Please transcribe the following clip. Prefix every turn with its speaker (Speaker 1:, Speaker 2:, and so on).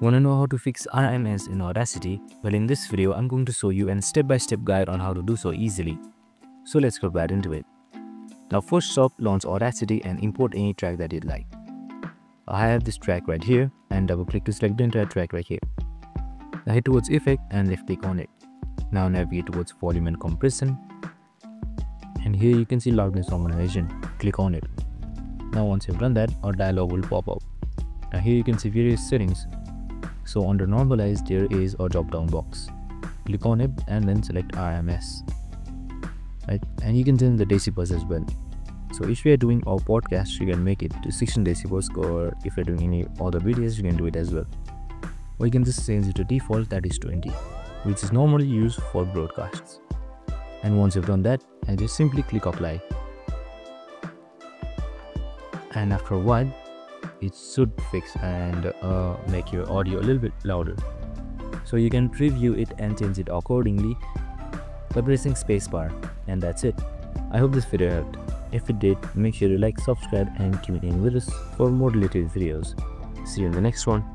Speaker 1: Want to know how to fix RMS in Audacity? Well, in this video, I'm going to show you a step-by-step guide on how to do so easily. So let's get right into it. Now first stop, launch Audacity and import any track that you'd like. I have this track right here and double click to select the entire track right here. Now head towards Effect and left click on it. Now navigate towards Volume and Compression. And here you can see Loudness Normalization. Click on it. Now once you've done that, a dialog will pop up. Now here you can see various settings. So under Normalize there is a drop down box. Click on it and then select RMS. Right? And you can change the decibels as well. So if you are doing a podcast, you can make it to 16 decibels, or if you're doing any other videos, you can do it as well. Or you can just change it to default, that is 20, which is normally used for broadcasts. And once you've done that, and just simply click apply. And after a while, it should fix and make your audio a little bit louder. So you can preview it and change it accordingly by pressing spacebar. And that's it. I hope this video helped. If it did, make sure to like, subscribe and keep it in with us for more related videos. See you in the next one.